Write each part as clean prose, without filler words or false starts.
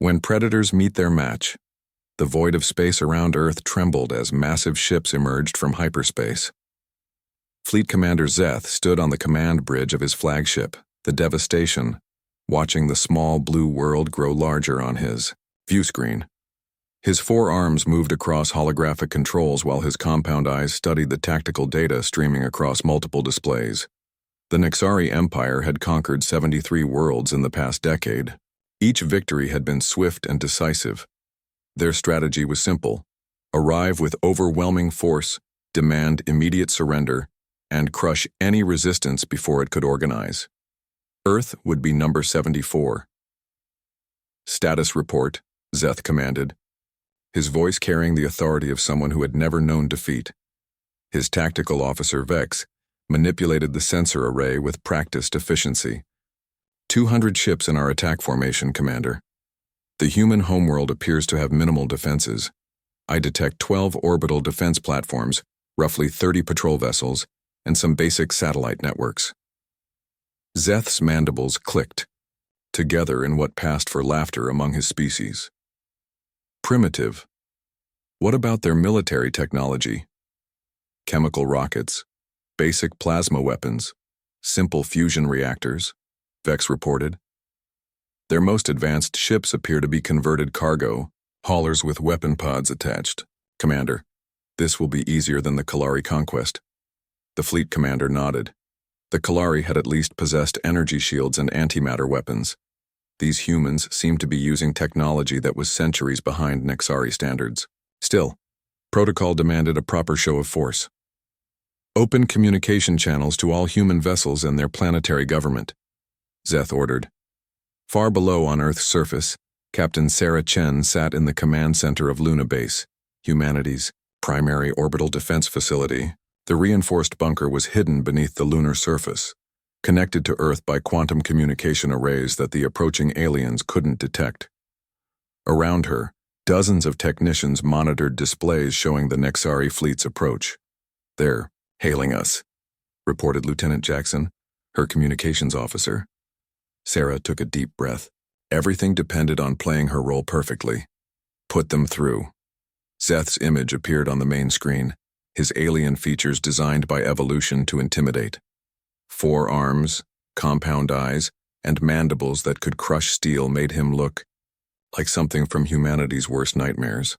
When predators meet their match, the void of space around Earth trembled as massive ships emerged from hyperspace. Fleet Commander Zeth stood on the command bridge of his flagship, the Devastation, watching the small blue world grow larger on his view screen. His 4 arms moved across holographic controls while his compound eyes studied the tactical data streaming across multiple displays. The Nexari Empire had conquered 73 worlds in the past decade. Each victory had been swift and decisive. Their strategy was simple: arrive with overwhelming force, demand immediate surrender, and crush any resistance before it could organize. Earth would be number 74. Status report, Zeth commanded, his voice carrying the authority of someone who had never known defeat. His tactical officer, Vex, manipulated the sensor array with practiced efficiency. 200 ships in our attack formation, Commander. The human homeworld appears to have minimal defenses. I detect 12 orbital defense platforms, roughly 30 patrol vessels, and some basic satellite networks. Zeth's mandibles clicked, together in what passed for laughter among his species. Primitive. What about their military technology? Chemical rockets, basic plasma weapons, simple fusion reactors, Vex reported. Their most advanced ships appear to be converted cargo, haulers with weapon pods attached. Commander, this will be easier than the Kalari conquest. The fleet commander nodded. The Kalari had at least possessed energy shields and antimatter weapons. These humans seemed to be using technology that was centuries behind Nexari standards. Still, protocol demanded a proper show of force. Open communication channels to all human vessels and their planetary government, Zeth ordered. Far below on Earth's surface, Captain Sarah Chen sat in the command center of Luna Base, humanity's primary orbital defense facility. The reinforced bunker was hidden beneath the lunar surface, connected to Earth by quantum communication arrays that the approaching aliens couldn't detect. Around her, dozens of technicians monitored displays showing the Nexari fleet's approach. "They're hailing us," reported Lieutenant Jackson, her communications officer. Sarah took a deep breath. Everything depended on playing her role perfectly. Put them through. Zeth's image appeared on the main screen, his alien features designed by evolution to intimidate. 4 arms, compound eyes, and mandibles that could crush steel made him look like something from humanity's worst nightmares.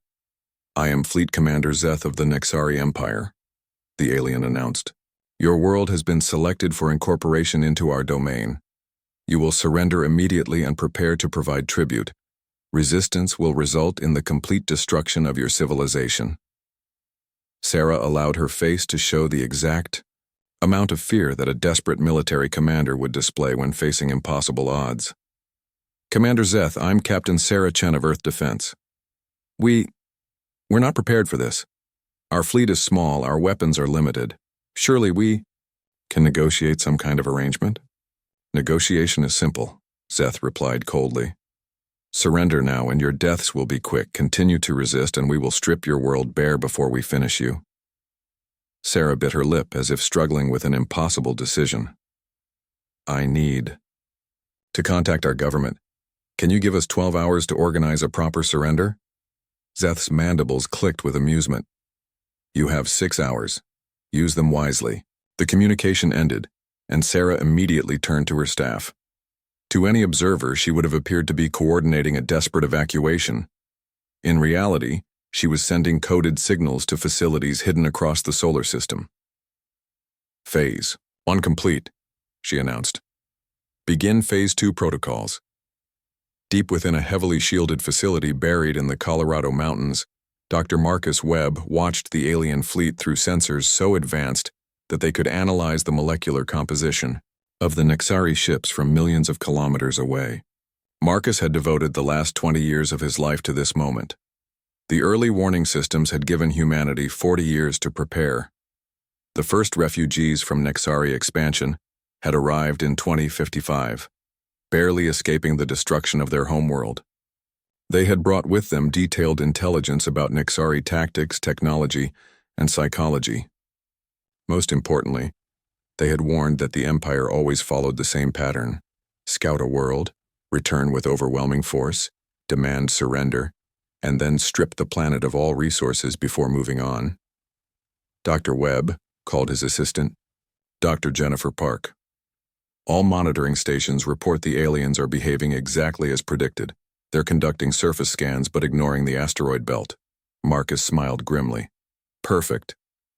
"I am Fleet Commander Zeth of the Nexari Empire," the alien announced. "Your world has been selected for incorporation into our domain. You will surrender immediately and prepare to provide tribute. Resistance will result in the complete destruction of your civilization." Sarah allowed her face to show the exact amount of fear that a desperate military commander would display when facing impossible odds. "Commander Zeth, I'm Captain Sarah Chen of Earth Defense. We're not prepared for this. Our fleet is small, our weapons are limited. Surely we can negotiate some kind of arrangement?" "Negotiation is simple," Zeth replied coldly. "Surrender now and your deaths will be quick. Continue to resist and we will strip your world bare before we finish you." Sarah bit her lip as if struggling with an impossible decision. "I need to contact our government. Can you give us 12 hours to organize a proper surrender?" Zeth's mandibles clicked with amusement. "You have 6 hours. Use them wisely." The communication ended, and Sarah immediately turned to her staff. To any observer, she would have appeared to be coordinating a desperate evacuation. In reality, she was sending coded signals to facilities hidden across the solar system. "Phase 1 complete," she announced. "Begin Phase 2 protocols." Deep within a heavily shielded facility buried in the Colorado mountains, Dr. Marcus Webb watched the alien fleet through sensors so advanced that they could analyze the molecular composition of the Nexari ships from millions of kilometers away. Marcus had devoted the last 20 years of his life to this moment. The early warning systems had given humanity 40 years to prepare. The first refugees from Nexari expansion had arrived in 2055, barely escaping the destruction of their homeworld. They had brought with them detailed intelligence about Nexari tactics, technology, and psychology. Most importantly, they had warned that the Empire always followed the same pattern: scout a world, return with overwhelming force, demand surrender, and then strip the planet of all resources before moving on. Dr. Webb, called his assistant, Dr. Jennifer Park. All monitoring stations report the aliens are behaving exactly as predicted. They're conducting surface scans but ignoring the asteroid belt. Marcus smiled grimly. Perfect.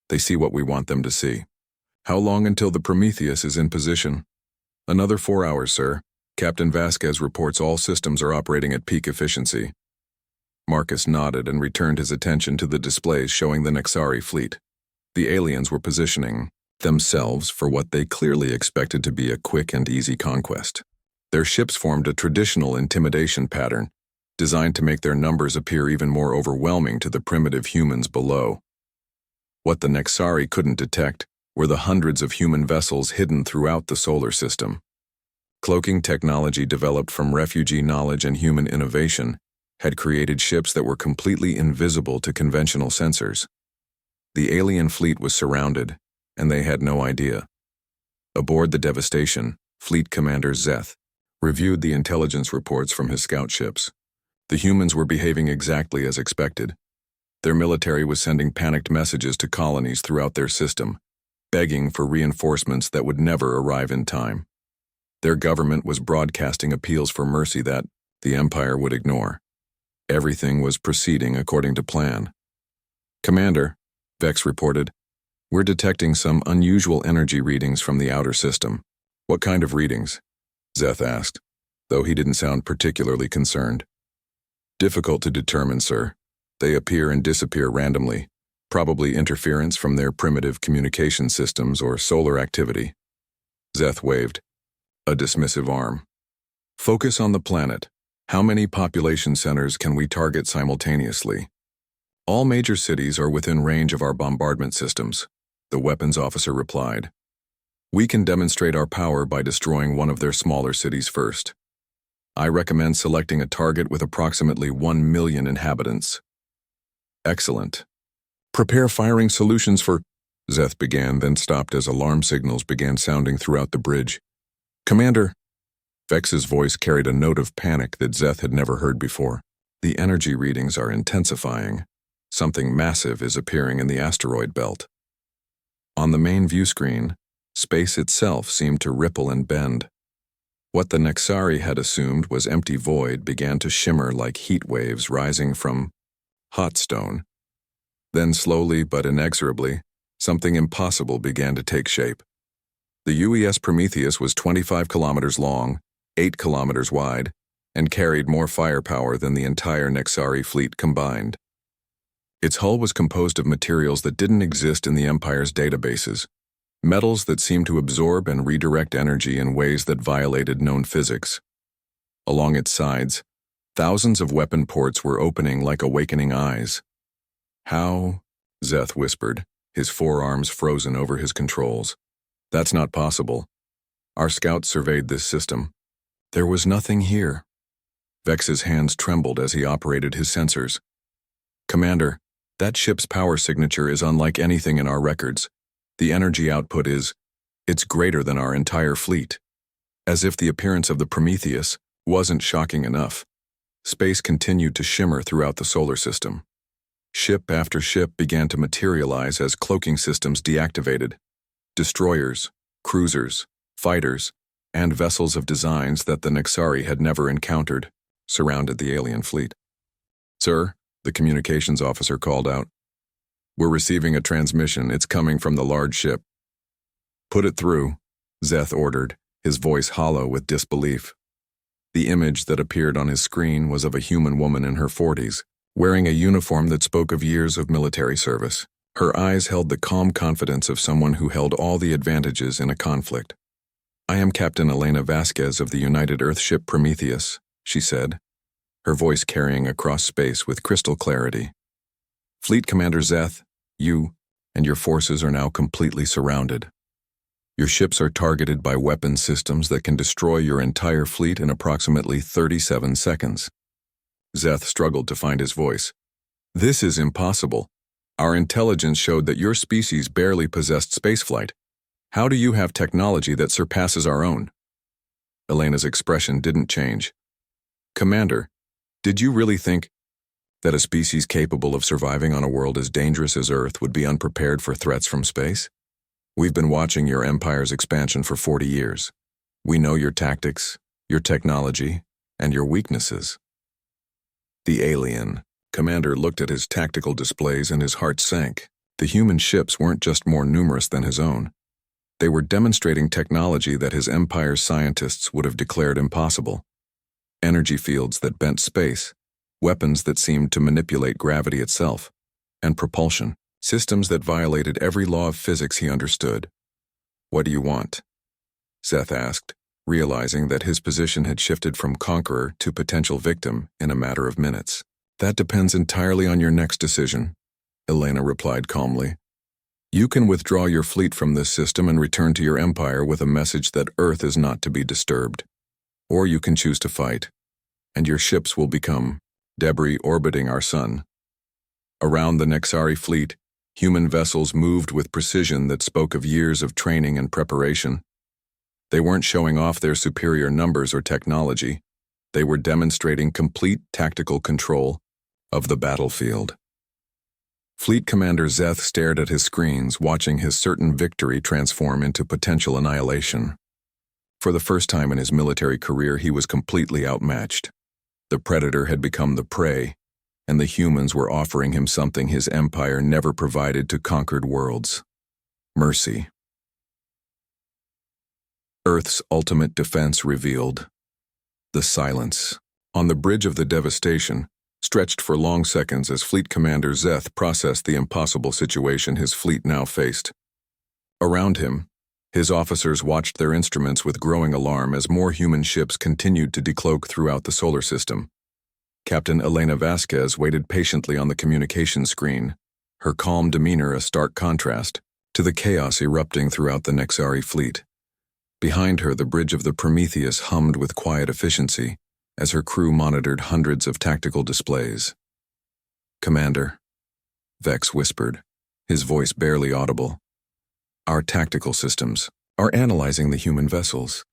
They see what we want them to see. How long until the Prometheus is in position? Another 4 hours, sir. Captain Vasquez reports all systems are operating at peak efficiency. Marcus nodded and returned his attention to the displays showing the Nexari fleet. The aliens were positioning themselves for what they clearly expected to be a quick and easy conquest. Their ships formed a traditional intimidation pattern, designed to make their numbers appear even more overwhelming to the primitive humans below. What the Nexari couldn't detect were the hundreds of human vessels hidden throughout the solar system. Cloaking technology developed from refugee knowledge and human innovation had created ships that were completely invisible to conventional sensors. The alien fleet was surrounded, and they had no idea. Aboard the Devastation, Fleet Commander Zeth reviewed the intelligence reports from his scout ships. The humans were behaving exactly as expected. Their military was sending panicked messages to colonies throughout their system, begging for reinforcements that would never arrive in time. Their government was broadcasting appeals for mercy that the Empire would ignore. Everything was proceeding according to plan. Commander, Vex reported, we're detecting some unusual energy readings from the outer system. What kind of readings? Zeth asked, though he didn't sound particularly concerned. Difficult to determine, sir. They appear and disappear randomly, probably interference from their primitive communication systems or solar activity. Zeth waved, a dismissive arm. Focus on the planet. How many population centers can we target simultaneously? All major cities are within range of our bombardment systems, the weapons officer replied. We can demonstrate our power by destroying one of their smaller cities first. I recommend selecting a target with approximately 1 million inhabitants. Excellent. Prepare firing solutions for... Zeth began, then stopped as alarm signals began sounding throughout the bridge. Commander! Vex's voice carried a note of panic that Zeth had never heard before. The energy readings are intensifying. Something massive is appearing in the asteroid belt. On the main view screen, space itself seemed to ripple and bend. What the Nexari had assumed was empty void began to shimmer like heat waves rising from hot stone. Then slowly but inexorably, something impossible began to take shape. The UES Prometheus was 25 kilometers long, 8 kilometers wide, and carried more firepower than the entire Nexari fleet combined. Its hull was composed of materials that didn't exist in the Empire's databases, metals that seemed to absorb and redirect energy in ways that violated known physics. Along its sides, thousands of weapon ports were opening like awakening eyes. How? Zeth whispered, his forearms frozen over his controls. That's not possible. Our scouts surveyed this system. There was nothing here. Vex's hands trembled as he operated his sensors. Commander, that ship's power signature is unlike anything in our records. The energy output it's greater than our entire fleet. As if the appearance of the Prometheus wasn't shocking enough, space continued to shimmer throughout the solar system. Ship after ship began to materialize as cloaking systems deactivated. Destroyers, cruisers, fighters, and vessels of designs that the Nexari had never encountered surrounded the alien fleet. Sir, the communications officer called out. We're receiving a transmission. It's coming from the large ship. Put it through, Zeth ordered, his voice hollow with disbelief. The image that appeared on his screen was of a human woman in her 40s, wearing a uniform that spoke of years of military service. Her eyes held the calm confidence of someone who held all the advantages in a conflict. I am Captain Elena Vasquez of the United Earth ship Prometheus, she said, her voice carrying across space with crystal clarity. Fleet Commander Zeth, you and your forces are now completely surrounded. Your ships are targeted by weapon systems that can destroy your entire fleet in approximately 37 seconds. Zeth struggled to find his voice. This is impossible. Our intelligence showed that your species barely possessed spaceflight. How do you have technology that surpasses our own? Elena's expression didn't change. Commander, Did you really think that a species capable of surviving on a world as dangerous as Earth would be unprepared for threats from space? We've been watching your empire's expansion for 40 years. We know your tactics, your technology, and your weaknesses. The alien commander looked at his tactical displays and his heart sank. The human ships weren't just more numerous than his own. They were demonstrating technology that his empire's scientists would have declared impossible. Energy fields that bent space, weapons that seemed to manipulate gravity itself, and propulsion, systems that violated every law of physics he understood. "What do you want?" Zeth asked, realizing that his position had shifted from conqueror to potential victim in a matter of minutes. "That depends entirely on your next decision," Elena replied calmly. "You can withdraw your fleet from this system and return to your empire with a message that Earth is not to be disturbed. Or you can choose to fight, and your ships will become debris orbiting our sun." Around the Nexari fleet, human vessels moved with precision that spoke of years of training and preparation. They weren't showing off their superior numbers or technology. They were demonstrating complete tactical control of the battlefield. Fleet Commander Zeth stared at his screens, watching his certain victory transform into potential annihilation. For the first time in his military career, he was completely outmatched. The predator had become the prey, and the humans were offering him something his empire never provided to conquered worlds: mercy. Earth's ultimate defense revealed. The silence on the bridge of the devastation stretched for long seconds as Fleet Commander Zeth processed the impossible situation his fleet now faced. Around him, his officers watched their instruments with growing alarm as more human ships continued to decloak throughout the solar system. Captain Elena Vasquez waited patiently on the communication screen, her calm demeanor a stark contrast to the chaos erupting throughout the Nexari fleet. Behind her, the bridge of the Prometheus hummed with quiet efficiency as her crew monitored hundreds of tactical displays. "Commander," Vex whispered, his voice barely audible, "our tactical systems are analyzing the human vessels.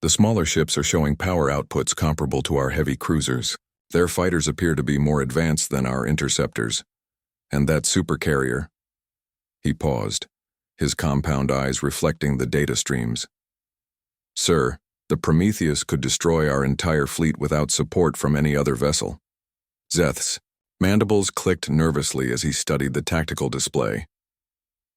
The smaller ships are showing power outputs comparable to our heavy cruisers. Their fighters appear to be more advanced than our interceptors. And that supercarrier—" He paused, his compound eyes reflecting the data streams. "Sir, the Prometheus could destroy our entire fleet without support from any other vessel." Zeth's mandibles clicked nervously as he studied the tactical display.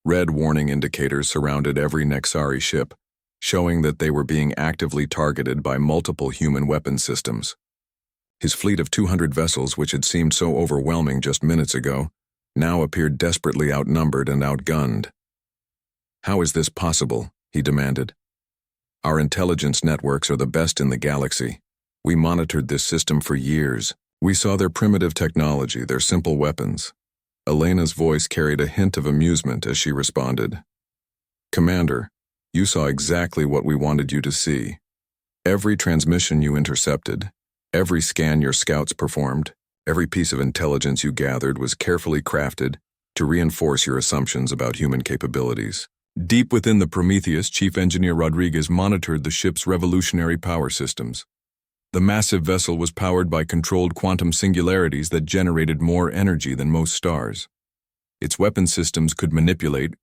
Red warning indicators surrounded every Nexari ship, showing that they were being actively targeted by multiple human weapon systems. His fleet of 200 vessels, which had seemed so overwhelming just minutes ago, now appeared desperately outnumbered and outgunned. "How is this possible?" he demanded. "Our intelligence networks are the best in the galaxy. We monitored this system for years. We saw their primitive technology, their simple weapons." Elena's voice carried a hint of amusement as she responded. "Commander, you saw exactly what we wanted you to see. Every transmission you intercepted, every scan your scouts performed, every piece of intelligence you gathered was carefully crafted to reinforce your assumptions about human capabilities." Deep within the Prometheus, Chief Engineer Rodriguez monitored the ship's revolutionary power systems. The massive vessel was powered by controlled quantum singularities that generated more energy than most stars. Its weapon systems could manipulate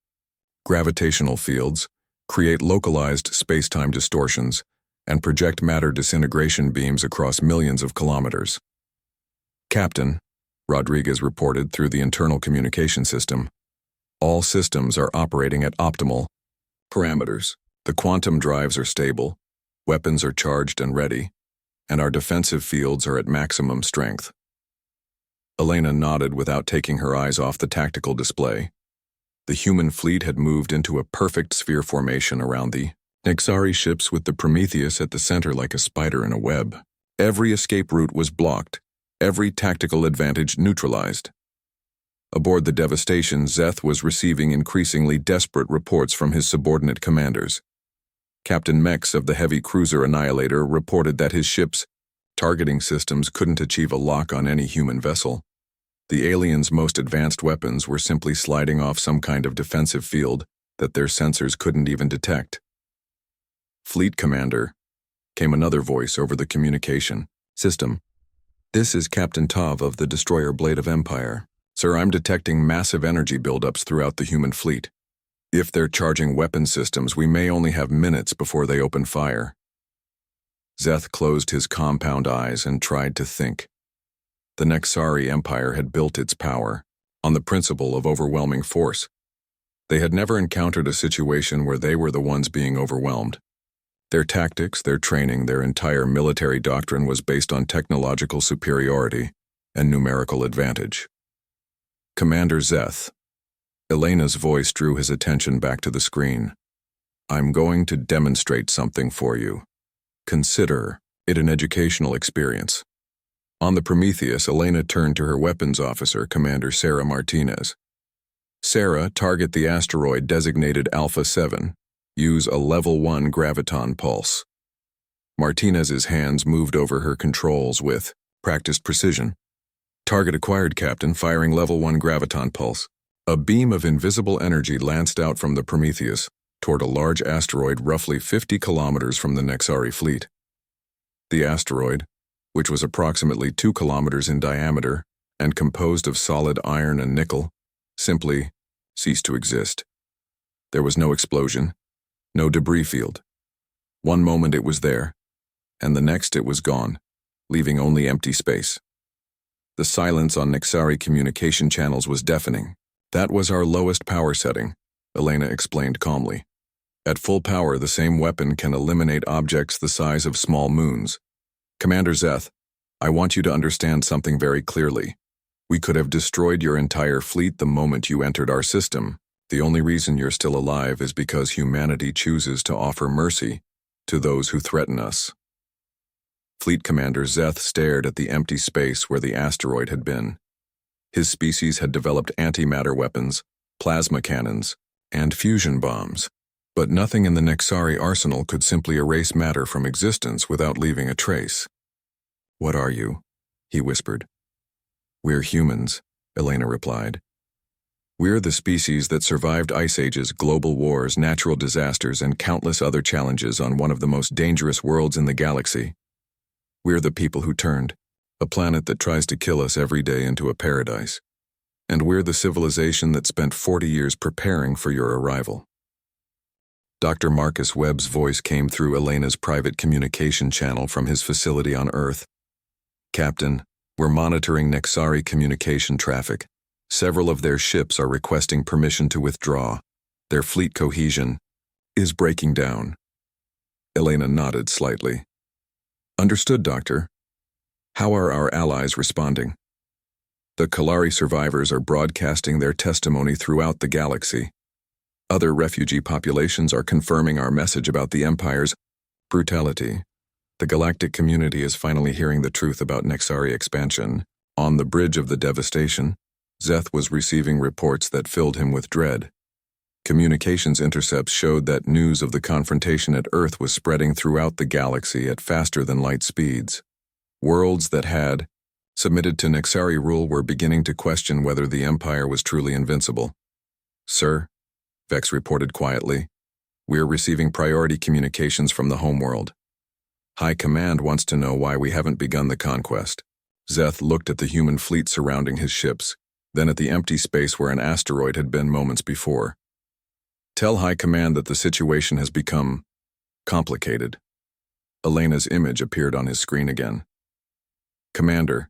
gravitational fields, create localized space-time distortions, and project matter disintegration beams across millions of kilometers. "Captain," Rodriguez reported through the internal communication system, "all systems are operating at optimal parameters. The quantum drives are stable, weapons are charged and ready, and our defensive fields are at maximum strength." Elena nodded without taking her eyes off the tactical display. The human fleet had moved into a perfect sphere formation around the Nexari ships, with the Prometheus at the center like a spider in a web. Every escape route was blocked, every tactical advantage neutralized. Aboard the devastation, Zeth was receiving increasingly desperate reports from his subordinate commanders. Captain Mex of the heavy cruiser Annihilator reported that his ship's targeting systems couldn't achieve a lock on any human vessel. The aliens' most advanced weapons were simply sliding off some kind of defensive field that their sensors couldn't even detect. "Fleet Commander," came another voice over the communication system. This is Captain Tov of the Destroyer Blade of Empire. Sir, I'm detecting massive energy buildups throughout the human fleet. If they're charging weapon systems, we may only have minutes before they open fire. Zeth closed his compound eyes and tried to think. The Nexari Empire had built its power on the principle of overwhelming force. They had never encountered a situation where they were the ones being overwhelmed. Their tactics, their training, their entire military doctrine was based on technological superiority and numerical advantage. Commander Zeth. Elena's voice drew his attention back to the screen. I'm going to demonstrate something for you. Consider it an educational experience. On the Prometheus, Elena turned to her weapons officer, Commander Sarah Martinez. Sarah, target the asteroid designated Alpha 7. Use a level 1 graviton pulse. Martinez's hands moved over her controls with practiced precision. Target acquired, Captain, firing level 1 graviton pulse. A beam of invisible energy lanced out from the Prometheus toward a large asteroid roughly 50 kilometers from the Nexari fleet. The asteroid, which was approximately 2 kilometers in diameter and composed of solid iron and nickel, simply ceased to exist. There was no explosion, no debris field. One moment it was there, and the next it was gone, leaving only empty space. The silence on Nexari communication channels was deafening. That was our lowest power setting, Elena explained calmly. At full power, the same weapon can eliminate objects the size of small moons. Commander Zeth, I want you to understand something very clearly. We could have destroyed your entire fleet the moment you entered our system. The only reason you're still alive is because humanity chooses to offer mercy to those who threaten us. Fleet Commander Zeth stared at the empty space where the asteroid had been. His species had developed antimatter weapons, plasma cannons, and fusion bombs, but nothing in the Nexari arsenal could simply erase matter from existence without leaving a trace. What are you? He whispered. We're humans, Elena replied. We're the species that survived ice ages, global wars, natural disasters, and countless other challenges on one of the most dangerous worlds in the galaxy. We're the people who turned a planet that tries to kill us every day into a paradise. And we're the civilization that spent 40 years preparing for your arrival. Dr. Marcus Webb's voice came through Elena's private communication channel from his facility on Earth. Captain, we're monitoring Nexari communication traffic. Several of their ships are requesting permission to withdraw. Their fleet cohesion is breaking down. Elena nodded slightly. Understood, Doctor. How are our allies responding? The Kalari survivors are broadcasting their testimony throughout the galaxy. Other refugee populations are confirming our message about the Empire's brutality. The galactic community is finally hearing the truth about Nexari expansion. On the bridge of the devastation, Zeth was receiving reports that filled him with dread. Communications intercepts showed that news of the confrontation at Earth was spreading throughout the galaxy at faster-than-light speeds. Worlds that had submitted to Nexari rule were beginning to question whether the Empire was truly invincible. Sir, Vex reported quietly, we're receiving priority communications from the homeworld. High Command wants to know why we haven't begun the conquest. Zeth looked at the human fleet surrounding his ships, then at the empty space where an asteroid had been moments before. Tell High Command that the situation has become complicated. Elena's image appeared on his screen again. Commander,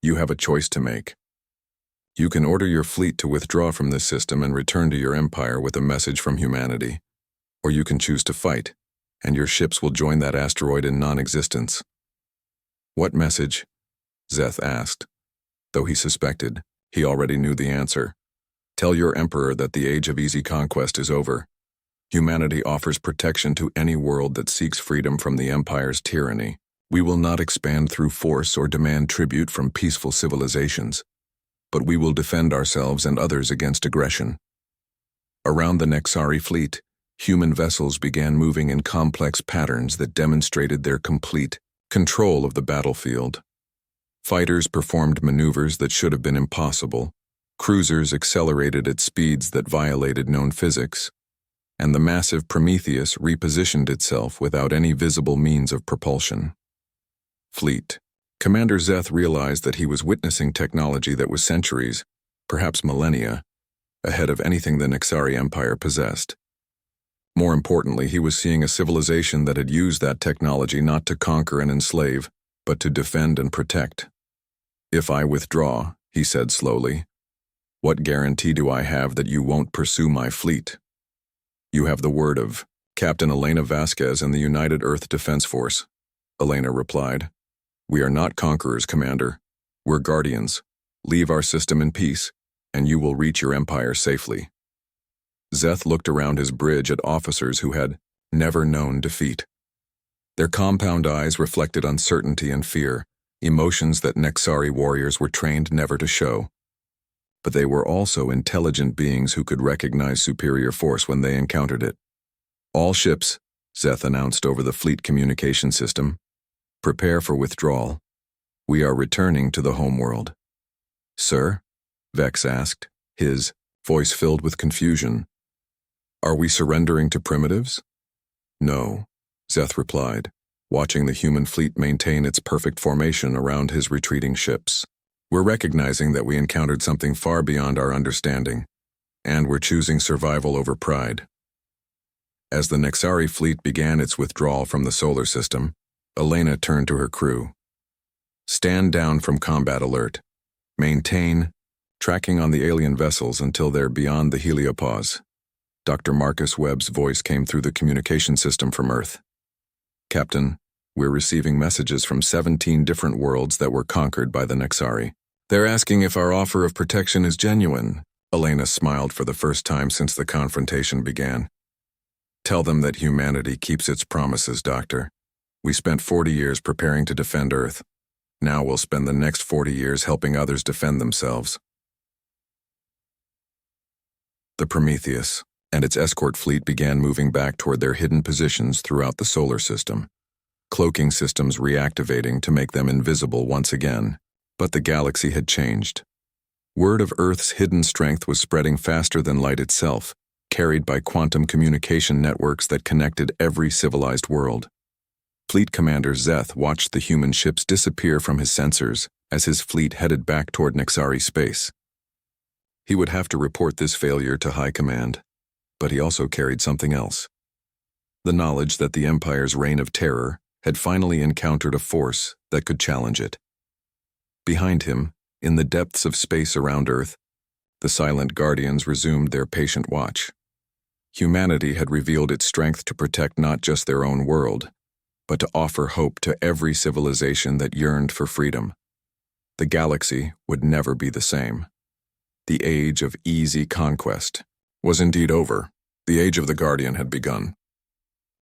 you have a choice to make. You can order your fleet to withdraw from this system and return to your empire with a message from humanity, or you can choose to fight, and your ships will join that asteroid in non-existence. What message? Zeth asked, though he suspected he already knew the answer. Tell your emperor that the age of easy conquest is over. Humanity offers protection to any world that seeks freedom from the Empire's tyranny. We will not expand through force or demand tribute from peaceful civilizations, but we will defend ourselves and others against aggression. Around the Nexari fleet, human vessels began moving in complex patterns that demonstrated their complete control of the battlefield. Fighters performed maneuvers that should have been impossible, cruisers accelerated at speeds that violated known physics, and the massive Prometheus repositioned itself without any visible means of propulsion. Fleet Commander Zeth realized that he was witnessing technology that was centuries, perhaps millennia, ahead of anything the Nexari Empire possessed. More importantly, he was seeing a civilization that had used that technology not to conquer and enslave, but to defend and protect. "If I withdraw," he said slowly, "what guarantee do I have that you won't pursue my fleet?" "You have the word of Captain Elena Vasquez in the United Earth Defense Force," Elena replied. "We are not conquerors, Commander. We're guardians. Leave our system in peace, and you will reach your empire safely." Zeth looked around his bridge at officers who had never known defeat. Their compound eyes reflected uncertainty and fear, emotions that Nexari warriors were trained never to show. But they were also intelligent beings who could recognize superior force when they encountered it. "All ships," Zeth announced over the fleet communication system, "prepare for withdrawal. We are returning to the homeworld." "Sir?" Vex asked, his voice filled with confusion. "Are we surrendering to primitives?" "No," Zeth replied, watching the human fleet maintain its perfect formation around his retreating ships. "We're recognizing that we encountered something far beyond our understanding, and we're choosing survival over pride." As the Nexari fleet began its withdrawal from the solar system, Elena turned to her crew. "Stand down from combat alert. Maintain tracking on the alien vessels until they're beyond the heliopause." Dr. Marcus Webb's voice came through the communication system from Earth. "Captain, we're receiving messages from 17 different worlds that were conquered by the Nexari. They're asking if our offer of protection is genuine." Elena smiled for the first time since the confrontation began. "Tell them that humanity keeps its promises, Doctor. We spent 40 years preparing to defend Earth. Now we'll spend the next 40 years helping others defend themselves." The Prometheus and its escort fleet began moving back toward their hidden positions throughout the solar system, cloaking systems reactivating to make them invisible once again. But the galaxy had changed. Word of Earth's hidden strength was spreading faster than light itself, carried by quantum communication networks that connected every civilized world. Fleet Commander Zeth watched the human ships disappear from his sensors as his fleet headed back toward Nexari space. He would have to report this failure to High Command, but he also carried something else. The knowledge that the Empire's reign of terror had finally encountered a force that could challenge it. Behind him, in the depths of space around Earth, the silent guardians resumed their patient watch. Humanity had revealed its strength to protect not just their own world, but to offer hope to every civilization that yearned for freedom. The galaxy would never be the same. The age of easy conquest was indeed over. The age of the Guardian had begun.